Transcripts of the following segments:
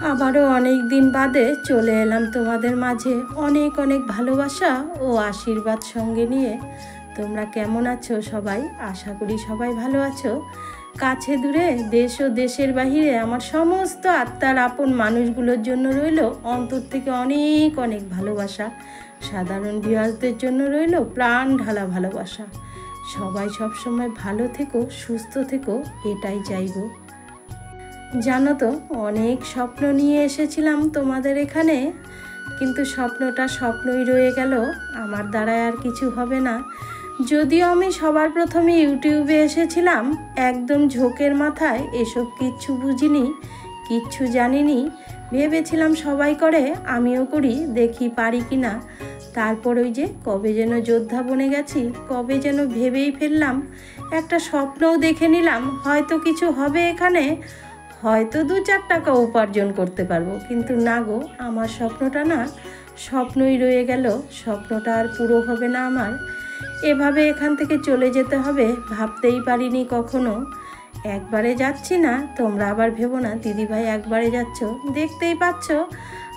আবারও অনেক দিন বাদে চলে এলাম তোমাদের মাঝে অনেক অনেক ভালোবাসা ও আশীর্বাদ সঙ্গে নিয়ে। তোমরা কেমন আছো সবাই? আশা করি সবাই ভালো আছো। কাছে দূরে দেশ ও দেশের বাহিরে আমার সমস্ত আত্মার আপন মানুষগুলোর জন্য রইল অন্তর থেকে অনেক অনেক ভালোবাসা। সাধারণ ভিউয়ার্সদের জন্য রইল প্রাণ ঢালা ভালোবাসা। সবাই সবসময় ভালো থেকো, সুস্থ থেকো, এটাই চাইবো। জানো তো, অনেক স্বপ্ন নিয়ে এসেছিলাম তোমাদের এখানে, কিন্তু স্বপ্নটা স্বপ্নই রয়ে গেল। আমার দ্বারায় আর কিছু হবে না। যদিও আমি সবার প্রথমে ইউটিউবে এসেছিলাম একদম ঝোঁকের মাথায়, এসব কিচ্ছু বুঝিনি, কিচ্ছু জানিনি। ভেবেছিলাম সবাই করে, আমিও করি, দেখি পারি কি না। তারপর ওই যে কবে যেন যোদ্ধা বনে গেছি, কবে যেন ভেবেই ফেললাম, একটা স্বপ্নও দেখে নিলাম, হয়তো কিছু হবে এখানে, হয়তো 2-4 টাকা উপার্জন করতে পারবো। কিন্তু না গো, আমার স্বপ্নটা না স্বপ্নই রয়ে গেল। স্বপ্নটা আর পুরো হবে না আমার। এভাবে এখান থেকে চলে যেতে হবে ভাবতেই পারিনি কখনো। একবারে যাচ্ছি না, তোমরা আবার ভেবো না দিদিভাই একবারে যাচ্ছ। দেখতেই পাচ্ছ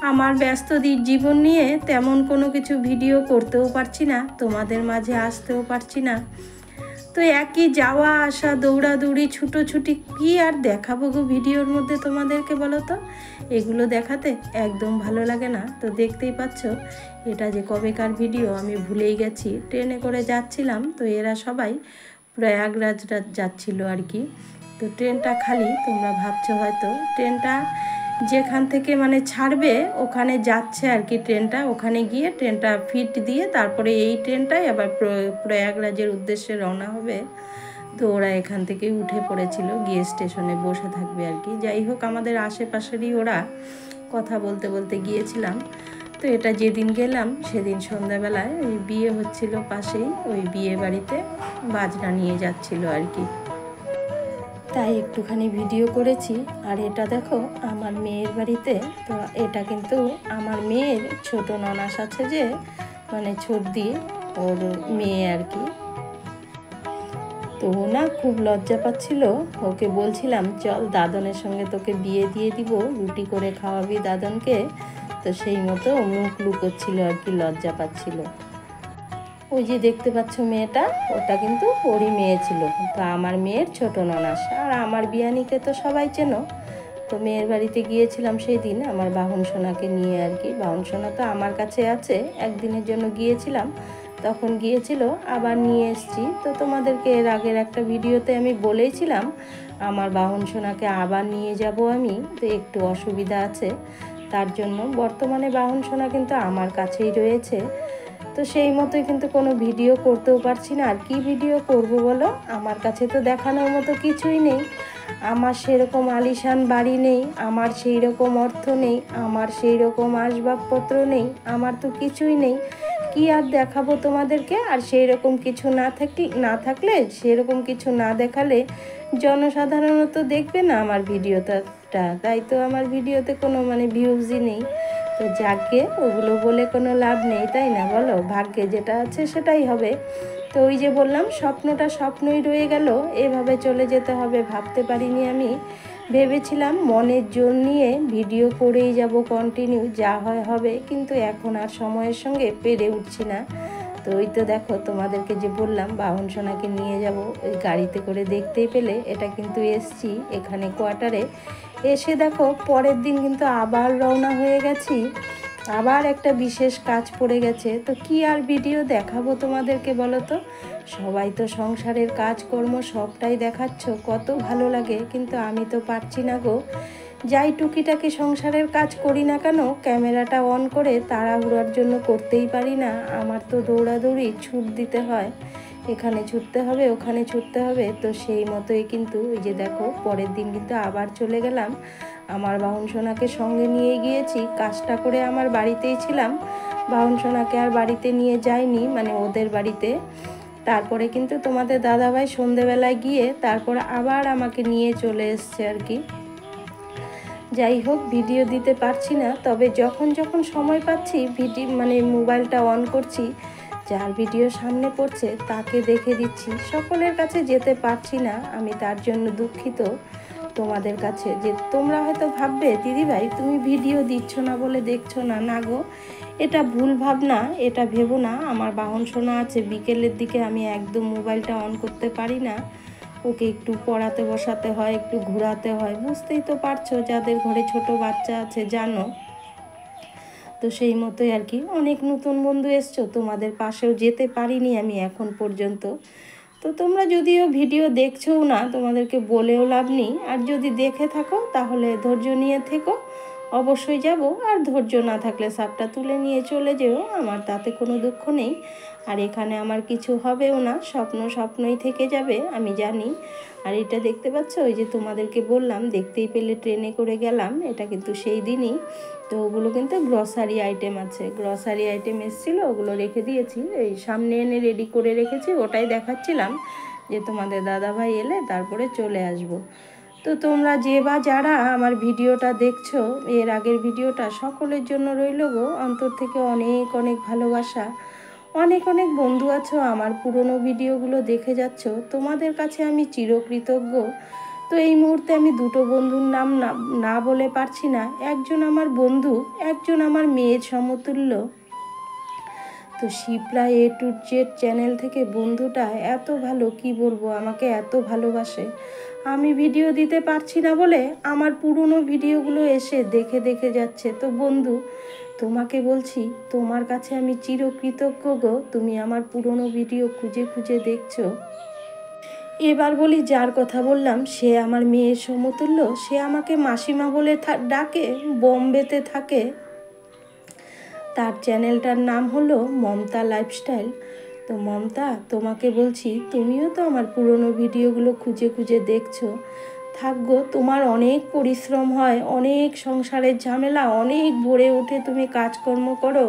আমার ব্যস্ত জীবন নিয়ে তেমন কোনো কিছু ভিডিও করতেও পারছি না, তোমাদের মাঝে আসতেও পারছি না। তো একই যাওয়া আসা, দৌড়াদৌড়ি, ছুটোছুটি, কি আর দেখাবো গো ভিডিওর মধ্যে তোমাদেরকে বলো তো? এগুলো দেখাতে একদম ভালো লাগে না। তো দেখতেই পাচ্ছ এটা যে কবেকার ভিডিও আমি ভুলেই গেছি। ট্রেনে করে যাচ্ছিলাম, তো এরা সবাই প্রয়াগরাজ যাচ্ছিল আর কি। তো ট্রেনটা খালি, তোমরা ভাবছো হয়তো ট্রেনটা যেখান থেকে মানে ছাড়বে ওখানে যাচ্ছে আর কি ট্রেনটা। ওখানে গিয়ে ট্রেনটা ফিট দিয়ে তারপরে এই ট্রেনটাই আবার প্রয়াগরাজের উদ্দেশ্যে রওনা হবে। তো ওরা এখান থেকে উঠে পড়েছিল, গিয়ে স্টেশনে বসে থাকবে আর কি। যাই হোক, আমাদের আশেপাশেরই ওরা, কথা বলতে বলতে গিয়েছিলাম। তো এটা যেদিন গেলাম সেদিন সন্ধ্যাবেলায় ওই বিয়ে হচ্ছিল পাশেই, ওই বিয়ে বাড়িতে বাজনা নিয়ে যাচ্ছিল আর কি, তাই একটুখানি ভিডিও করেছি। আর এটা দেখো আমার মেয়ের বাড়িতে। তো এটা কিন্তু আমার মেয়ের ছোট ননাস আছে যে, মানে ছোটদি, ওর মেয়ে আর কি। তো ও না খুব লজ্জা পাচ্ছিল। ওকে বলছিলাম চল দাদনের সঙ্গে তোকে বিয়ে দিয়ে দিব, রুটি করে খাওয়াবি দাদনকে। তো সেই মতো মুখ লুকোচ্ছিল আর কি, লজ্জা পাচ্ছিল। ওই যে দেখতে পাচ্ছ মেয়েটা, ওটা কিন্তু ওরই মেয়ে ছিল। তো আমার মেয়ের ছোট ননাস। আর আমার বিয়ানিকে তো সবাই চেনো। তো মেয়ের বাড়িতে গিয়েছিলাম সেই দিন আমার বাহন সোনাকে নিয়ে আর কি। বাহন সোনা তো আমার কাছে আছে, একদিনের জন্য গিয়েছিলাম, তখন গিয়েছিল, আবার নিয়ে এসছি। তো তোমাদেরকে এর আগের একটা ভিডিওতে আমি বলেইছিলাম আমার বাহন সোনাকে আবার নিয়ে যাব আমি। তো একটু অসুবিধা আছে, তার জন্য বর্তমানে বাহন সোনা কিন্তু আমার কাছেই রয়েছে। তো সেই মতোই কিন্তু কোনো ভিডিও করতেও পারছি না। আর কি ভিডিও করব বলো? আমার কাছে তো দেখানোর মতো কিছুই নেই। আমার সেরকম আলিশান বাড়ি নেই, আমার সেই রকম অর্থ নেই, আমার সেই রকম আসবাবপত্র নেই, আমার তো কিছুই নেই। কি আর দেখাবো তোমাদেরকে? আর সেই রকম কিছু না থাকলে, সেরকম কিছু না দেখালে জনসাধারণত দেখবে না আমার ভিডিওটা। তাই তো আমার ভিডিওতে কোনো মানে ভিউজই নেই। তো যাকে ওগুলো বলে কোনো লাভ নেই, তাই না বলো? ভাগ্যে যেটা আছে সেটাই হবে। তো ওই যে বললাম স্বপ্নটা স্বপ্নই রয়ে গেল, এভাবে চলে যেতে হবে ভাবতে পারিনি আমি। ভেবেছিলাম মনের জোর নিয়ে ভিডিও করেই যাব কন্টিনিউ, যা হয় হবে, কিন্তু এখন আর সময়ের সঙ্গে পেরে উঠছি না। তো ওই তো দেখো তোমাদেরকে যে বললাম বাহন সোনাকে নিয়ে যাব ওই গাড়িতে করে, দেখতেই পেলে এটা কিন্তু এসছি এখানে কোয়ার্টারে। এসে দেখো পরের দিন কিন্তু আবার রওনা হয়ে গেছি, আবার একটা বিশেষ কাজ পড়ে গেছে। তো কি আর ভিডিও দেখাবো তোমাদেরকে বলো তো? সবাই তো সংসারের কাজকর্ম সবটাই দেখাচ্ছ, কত ভালো লাগে, কিন্তু আমি তো পারছি না গো। যাই টুকিটাকি সংসারের কাজ করি না কেন, ক্যামেরাটা অন করে তাড়াহুড়োর জন্য করতেই পারি না। আমার তো দৌড়াদৌড়ি ছুট দিতে হয়, এখানে ছুটতে হবে, ওখানে ছুটতে হবে। তো সেই মতোই কিন্তু ওই যে দেখো পরের দিন কিন্তু আবার চলে গেলাম। আমার বাহন সোনাকে সঙ্গে নিয়ে গিয়েছি, কাজটা করে আমার বাড়িতেই ছিলাম, বাহন সোনাকে আর বাড়িতে নিয়ে যাইনি, মানে ওদের বাড়িতে। তারপরে কিন্তু তোমাদের দাদাভাই সন্ধেবেলায় গিয়ে তারপর আবার আমাকে নিয়ে চলে এসছে আর কি। যাই হোক, ভিডিও দিতে পারছি না, তবে যখন যখন সময় পাচ্ছি মানে মোবাইলটা অন করছি, যার ভিডিও সামনে পড়ছে তাকে দেখে দিচ্ছি। সকলের কাছে যেতে পারছি না, আমি তার জন্য দুঃখিত। তোমাদের কাছে, যে তোমরা হয়তো ভাববে দিদিভাই তুমি ভিডিও দিচ্ছ না বলে দেখছো না। না গো, এটা ভুল ভাবনা, এটা ভেবো না। আমার বাহন সোনা আছে, বিকেলের দিকে আমি একদম মোবাইলটা অন করতে পারি না। ওকে একটু পড়াতে বসাতে হয়, একটু ঘোরাতে হয়, বুঝতেই তো পারছো, যাদের ঘরে ছোট বাচ্চা আছে জানো। তো সেই মতোই আর কি, অনেক নতুন বন্ধু এসছো, তোমাদের পাশেও যেতে পারিনি আমি এখন পর্যন্ত। তো তোমরা যদিও ভিডিও দেখছোও না, তোমাদেরকে বলেও লাভ নেই। আর যদি দেখে থাকো তাহলে ধৈর্য নিয়ে থেকো, অবশ্যই যাব। আর ধৈর্য না থাকলে সাপটা তুলে নিয়ে চলে যেও, আমার তাতে কোনো দুঃখ নেই। আর এখানে আমার কিছু হবেও না, স্বপ্ন স্বপ্নই থেকে যাবে, আমি জানি। আর এটা দেখতে পাচ্ছ, ওই যে তোমাদেরকে বললাম দেখতেই পেলে ট্রেনে করে গেলাম, এটা কিন্তু সেই দিনই। তো ওগুলো কিন্তু গ্রসারি আইটেম আছে, গ্রসারি আইটেম এসেছিলো, ওগুলো রেখে দিয়েছি, এই সামনে এনে রেডি করে রেখেছি, ওটাই দেখাচ্ছিলাম যে তোমাদের দাদাভাই এলে তারপরে চলে আসব। তো তোমরা যে বা যারা আমার ভিডিওটা দেখছো, এর আগের ভিডিওটা, সকলের জন্য রইল গো অন্তর থেকে অনেক অনেক ভালোবাসা। অনেক অনেক বন্ধু আছো আমার পুরনো ভিডিওগুলো দেখে যাচ্ছ, তোমাদের কাছে আমি চিরকৃতজ্ঞ। তো এই মুহূর্তে আমি দুটো বন্ধুর নাম না বলে পারছি না, একজন আমার বন্ধু, একজন আমার মেয়ের সমতুল্য। তো Shipra A to Z channel থেকে বন্ধুটা এত ভালো, কি বলবো, আমাকে এত ভালোবাসে। আমি ভিডিও দিতে পারছি না বলে আমার পুরনো ভিডিওগুলো এসে দেখে দেখে যাচ্ছে। তো বন্ধু, তোমাকে বলছি, তোমার কাছে আমি চিরকৃতজ্ঞ গো, তুমি আমার পুরনো ভিডিও খুঁজে খুঁজে দেখছো। এবার বলি, যার কথা বললাম সে আমার মেয়ের সমতুল্য, সে আমাকে মাসিমা বলে ডাকে, বোম্বেতে থাকে। তার চ্যানেলটার নাম হলো মমতা লাইফস্টাইল। তো মমতা, তোমাকে বলছি, তুমিও তো আমার পুরনো ভিডিওগুলো খুঁজে খুঁজে দেখছো। থাকগো, তোমার অনেক পরিশ্রম হয়, অনেক সংসারের ঝামেলা, অনেক ভোরে উঠে তুমি কাজকর্ম করো,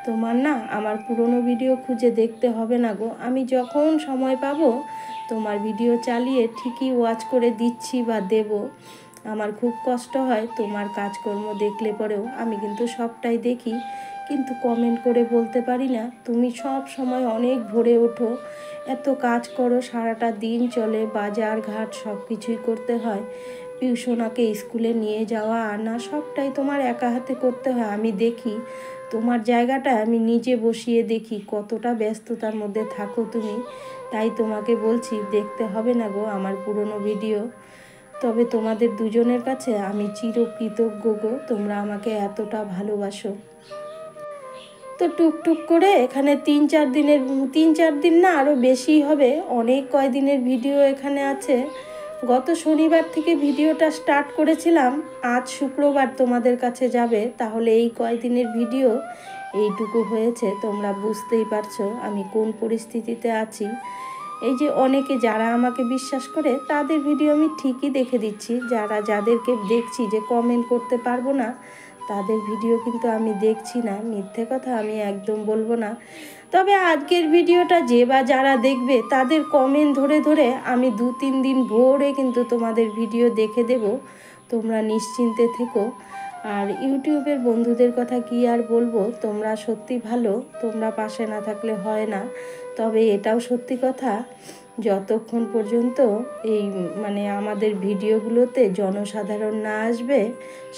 তোমার না আমার পুরনো ভিডিও খুঁজে দেখতে হবে না গো। আমি যখন সময় পাবো তোমার ভিডিও চালিয়ে ঠিকই ওয়াচ করে দিচ্ছি বা দেব। আমার খুব কষ্ট হয় তোমার কাজকর্ম দেখলে পরেও, আমি কিন্তু সবটাই দেখি, কিন্তু কমেন্ট করে বলতে পারি না। তুমি সব সময় অনেক ভোরে ওঠো, এত কাজ করো, সারাটা দিন চলে, বাজার ঘাট সব কিছুই করতে হয়, পিউসোনাকে স্কুলে নিয়ে যাওয়া আনা সবটাই তোমার একা হাতে করতে হয়। আমি দেখি তোমার জায়গাটা, আমি নিজে বসিয়ে দেখি কতটা ব্যস্ততার মধ্যে থাকো তুমি। তাই তোমাকে বলছি, দেখতে হবে না গো আমার পুরনো ভিডিও। তবে তোমাদের দুজনের কাছে আমি চিরকৃতজ্ঞ গো, তোমরা আমাকে এতটা ভালোবাসো। তো টুকটুক করে এখানে 3-4 দিন না, আরও বেশি হবে, অনেক কয়দিনের ভিডিও এখানে আছে। গত শনিবার থেকে ভিডিওটা স্টার্ট করেছিলাম, আজ শুক্রবার তোমাদের কাছে যাবে, তাহলে এই কয়দিনের ভিডিও এইটুকু হয়েছে। তোমরা বুঝতেই পারছো আমি কোন পরিস্থিতিতে আছি। এই যে অনেকে যারা আমাকে বিশ্বাস করে, তাদের ভিডিও আমি ঠিকই দেখে দিচ্ছি, যাদেরকে দেখছি যে কমেন্ট করতে পারবো না, তাদের ভিডিও কিন্তু আমি দেখছি না, মিথ্যে কথা আমি একদম বলবো না। তবে আজকের ভিডিওটা যে বা যারা দেখবে, তাদের কমেন্ট ধরে ধরে আমি 2-3 দিন ভোরে কিন্তু তোমাদের ভিডিও দেখে দেব, তোমরা নিশ্চিন্তে থেকো। আর ইউটিউবের বন্ধুদের কথা কি আর বলবো, তোমরা সত্যি ভালো, তোমরা পাশে না থাকলে হয় না। তবে এটাও সত্যি কথা, যতক্ষণ পর্যন্ত এই আমাদের ভিডিওগুলোতে জনসাধারণ না আসবে,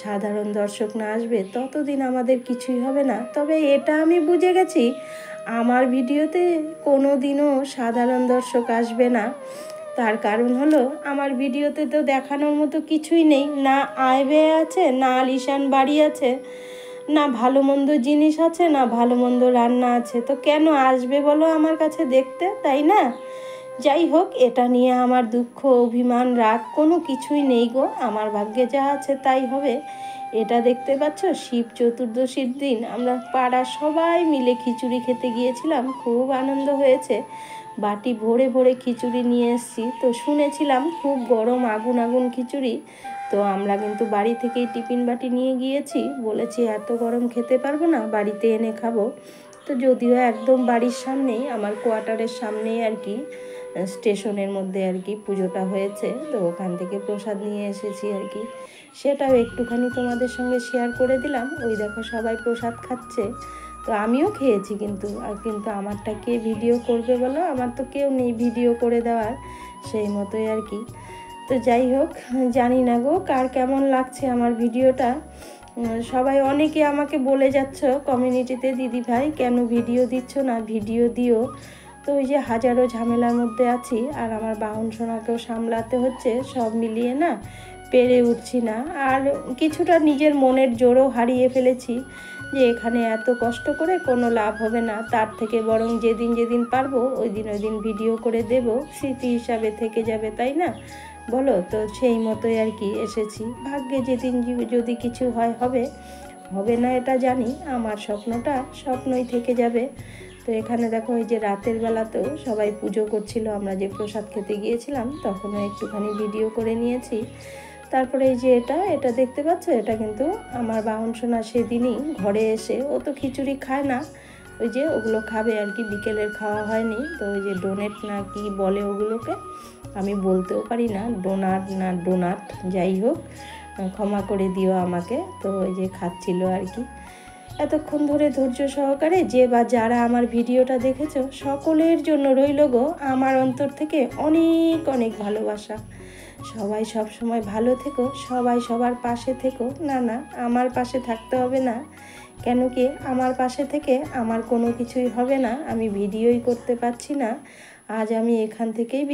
সাধারণ দর্শক না আসবে, ততদিন আমাদের কিছুই হবে না। তবে এটা আমি বুঝে গেছি, আমার ভিডিওতে কোনো দিনও সাধারণ দর্শক আসবে না। তার কারণ হলো, আমার ভিডিওতে তো দেখানোর মতো কিছুই নেই, না আয় ব্যয় আছে, না আলিশান বাড়ি আছে, না ভালো মন্দ জিনিস আছে, না ভালো মন্দ রান্না আছে। তো কেন আসবে বলো আমার কাছে দেখতে, তাই না? যাই হোক, এটা নিয়ে আমার দুঃখ, অভিমান, রাগ কোনো কিছুই নেই গো, আমার ভাগ্যে যা আছে তাই হবে। এটা দেখতে পাচ্ছ, শিব চতুর্দশীর দিন আমরা পাড়ার সবাই মিলে খিচুড়ি খেতে গিয়েছিলাম, খুব আনন্দ হয়েছে। বাটি ভরে ভরে খিচুড়ি নিয়ে এসেছি। তো শুনেছিলাম খুব গরম, আগুন আগুন খিচুড়ি। তো আমরা কিন্তু বাড়ি থেকেই টিফিন বাটি নিয়ে গিয়েছি, বলেছি এত গরম খেতে পারবো না, বাড়িতে এনে খাবো। তো যদিও একদম বাড়ির সামনেই, আমার কোয়ার্টারের সামনেই আর কি, স্টেশনের মধ্যে আর কি পুজোটা হয়েছে, তো ওখান থেকে প্রসাদ নিয়ে এসেছি আর কি, সেটাও একটুখানি তোমাদের সঙ্গে শেয়ার করে দিলাম। ওই দেখো সবাই প্রসাদ খাচ্ছে, তো আমিও খেয়েছি কিন্তু। আর কিন্তু আমারটা কে ভিডিও করবে বলো, আমার তো কেউ নেই ভিডিও করে দেওয়ার, সেই মতোই আর কি। তো যাই হোক, জানি না গো কার কেমন লাগছে আমার ভিডিওটা। সবাই অনেকে আমাকে বলে যাচ্ছ কমিউনিটিতে, দিদি ভাই কেন ভিডিও দিচ্ছ না, ভিডিও দিও। তো ওই যে হাজারো ঝামেলার মধ্যে আছি, আর আমার বাহন সোনাকেও সামলাতে হচ্ছে, সব মিলিয়ে না পেরে উঠছি না। আর কিছুটা নিজের মনের জোরও হারিয়ে ফেলেছি যে এখানে এত কষ্ট করে কোনো লাভ হবে না, তার থেকে বরং যেদিন যেদিন পারবো ওই দিন ভিডিও করে দেব, স্মৃতি হিসাবে থেকে যাবে, তাই না বলো? তো সেই মতোই আর কি এসেছি। ভাগ্যে যেদিন যদি কিছু হয় হবে, হবে না এটা জানি, আমার স্বপ্নটা স্বপ্নই থেকে যাবে। তো এখানে দেখো এই যে রাতের বেলাতেও সবাই পুজো করছিল, আমরা যে প্রসাদ খেতে গিয়েছিলাম তখনও একটুখানি ভিডিও করে নিয়েছি। তারপরে এই যে এটা দেখতে পাচ্ছ, এটা কিন্তু আমার বাহন সোনা সেদিনই ঘরে এসে, ও তো খিচুড়ি খায় না, ওই যে ওগুলো খাবে আর কি, বিকেলের খাওয়া হয়নি। তো ওই যে ডোনেট না কি বলে ওগুলোকে, আমি বলতেও পারি না, ডোনাট যাই হোক, ক্ষমা করে দিও আমাকে। তো ওই যে খাচ্ছিল আর কি। এতক্ষণ ধরে ধৈর্য সহকারে যে বা যারা আমার ভিডিওটা দেখেছো সকলের জন্য রইল গো আমার অন্তর থেকে অনেক অনেক ভালোবাসা। সবাই সব সময় ভালো থেকো, সবাই সবার পাশে থেকো। না আমার পাশে থাকতে হবে না, কেন কি আমার পাশে থেকে আমার কোনো কিছুই হবে না, আমি ভিডিওই করতে পারছি না। আজ আমি এখান থেকেই